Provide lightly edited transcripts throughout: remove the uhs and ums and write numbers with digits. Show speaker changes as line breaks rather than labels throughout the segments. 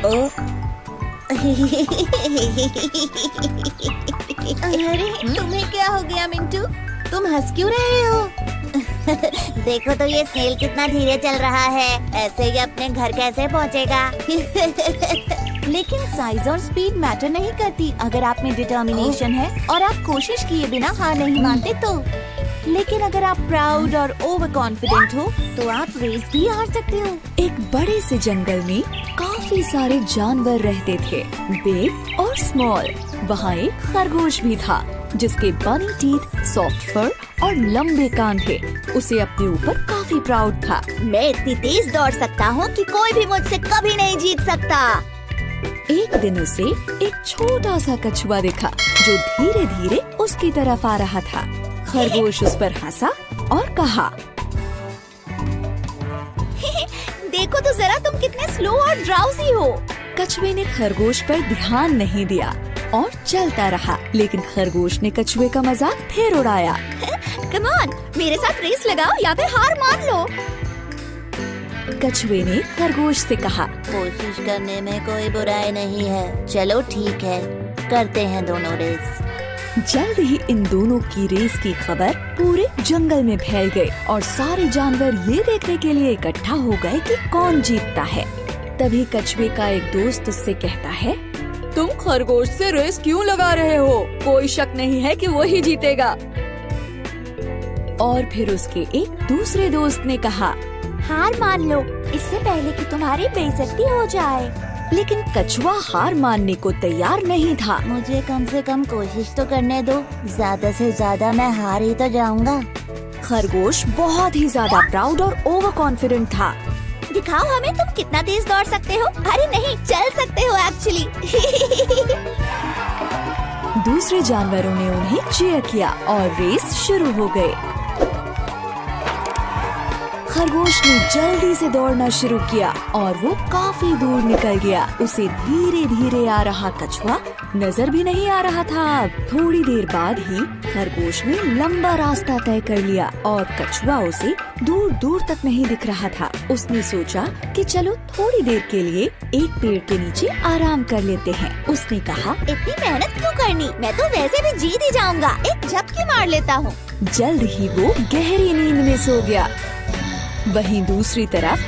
ओ
अरे तुम्हें क्या हो गया मिंटू? तुम हंस क्यों रहे हो?
देखो तो ये स्नेल कितना धीरे चल रहा है, ऐसे ही अपने घर कैसे पहुंचेगा?
लेकिन साइज और स्पीड मैटर नहीं करती अगर आप में डिटर्मिनेशन है और आप कोशिश किए बिना हार नहीं मानते तो। लेकिन अगर आप प्राउड और ओवर कॉन्फिडेंट हो तो आप रेस भी हार सकते हो।
एक बड़े से जंगल में काफी सारे जानवर रहते थे, बिग और स्मॉल। वहाँ एक खरगोश भी था जिसके बनी टीथ, सॉफ्ट फर और लंबे कान थे। उसे अपने ऊपर काफी प्राउड था।
मैं इतनी तेज दौड़ सकता हूँ कि कोई भी मुझसे कभी नहीं जीत सकता।
एक दिन उसे एक छोटा सा कछुआ दिखा जो धीरे धीरे उसकी तरफ आ रहा था। खरगोश उस पर हंसा और कहा,
देखो तो जरा तुम कितने स्लो और ड्राउजी हो।
कछुए ने खरगोश पर ध्यान नहीं दिया और चलता रहा, लेकिन खरगोश ने कछुए का मजाक फिर उड़ाया।
कम ऑन, मेरे साथ रेस लगाओ या फिर हार मान लो।
कछुए ने खरगोश से कहा,
कोशिश करने में कोई बुराई नहीं है, चलो ठीक है, करते हैं दोनों रेस।
जल्द ही इन दोनों की रेस की खबर पूरे जंगल में फैल गई और सारे जानवर ये देखने के लिए इकट्ठा हो गए कि कौन जीतता है। तभी कछुए का एक दोस्त उससे कहता है, तुम खरगोश से रेस क्यों लगा रहे हो? कोई शक नहीं है कि वो ही जीतेगा। और फिर उसके एक दूसरे दोस्त ने कहा,
हार मान लो इससे पहले कि तुम्हारी बेइज्जती हो जाए।
लेकिन कछुआ हार मानने को तैयार नहीं था।
मुझे कम से कम कोशिश तो करने दो, ज्यादा से ज्यादा मैं हार ही तो जाऊंगा।
खरगोश बहुत ही ज्यादा प्राउड और ओवर कॉन्फिडेंट था।
दिखाओ हमें तुम कितना तेज दौड़ सकते हो। अरे नहीं, चल सकते हो एक्चुअली।
दूसरे जानवरों ने उन्हें चीयर किया और रेस शुरू हो गए। खरगोश ने जल्दी से दौड़ना शुरू किया और वो काफी दूर निकल गया। उसे धीरे धीरे आ रहा कछुआ नजर भी नहीं आ रहा था। थोड़ी देर बाद ही खरगोश ने लंबा रास्ता तय कर लिया और कछुआ उसे दूर दूर तक नहीं दिख रहा था। उसने सोचा कि चलो थोड़ी देर के लिए एक पेड़ के नीचे आराम कर लेते हैं। उसने कहा,
इतनी मेहनत क्यों करनी, मैं तो वैसे भी जीत ही जाऊंगा, एक झपकी मार लेता हूँ।
जल्द ही वो गहरी नींद में सो गया। वहीं दूसरी तरफ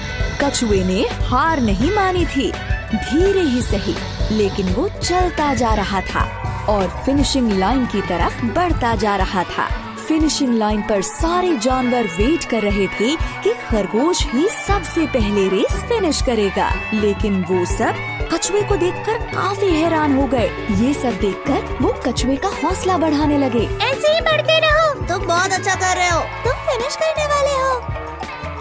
कछुए ने हार नहीं मानी थी। धीरे ही सही, लेकिन वो चलता जा रहा था और फिनिशिंग लाइन की तरफ बढ़ता जा रहा था। फिनिशिंग लाइन पर सारे जानवर वेट कर रहे थे कि खरगोश ही सबसे पहले रेस फिनिश करेगा। लेकिन वो सब कछुए को देखकर काफी हैरान हो गए। ये सब देखकर वो कछुए का हौसला बढ़ाने लगे।
ऐसे ही बढ़ते रहो,
तुम बहुत अच्छा कर रहे हो,
तुम फिनिश करने वाले हो।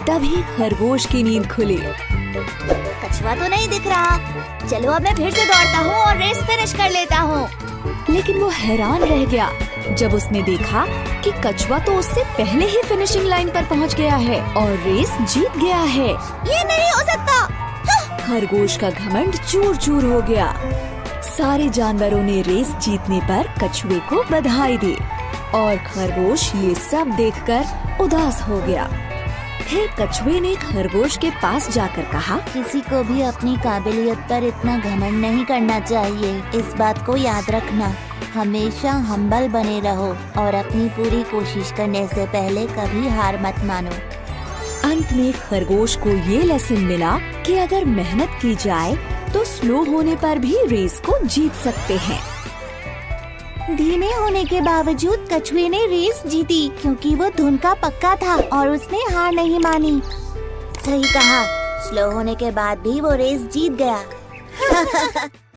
तभी खरगोश की नींद खुली।
कछुआ तो नहीं दिख रहा, चलो अब मैं फिर से दौड़ता हूँ और रेस फिनिश कर लेता हूँ।
लेकिन वो हैरान रह गया जब उसने देखा कि कछुआ तो उससे पहले ही फिनिशिंग लाइन पर पहुँच गया है और रेस जीत गया है।
ये नहीं हो सकता।
खरगोश का घमंड चूर चूर हो गया। सारे जानवरों ने रेस जीतने पर कछुए को बधाई दी और खरगोश ये सब देखकर उदास हो गया। फिर कछुए ने खरगोश के पास जाकर कहा,
किसी को भी अपनी काबिलियत पर इतना घमंड नहीं करना चाहिए। इस बात को याद रखना, हमेशा हम्बल बने रहो और अपनी पूरी कोशिश करने से पहले कभी हार मत मानो।
अंत में खरगोश को ये लेसन मिला कि अगर मेहनत की जाए तो स्लो होने पर भी रेस को जीत सकते हैं।
धीमे होने के बावजूद कछुए ने रेस जीती क्योंकि वो धुन का पक्का था और उसने हार नहीं मानी।
सही कहा, स्लो होने के बाद भी वो रेस जीत गया।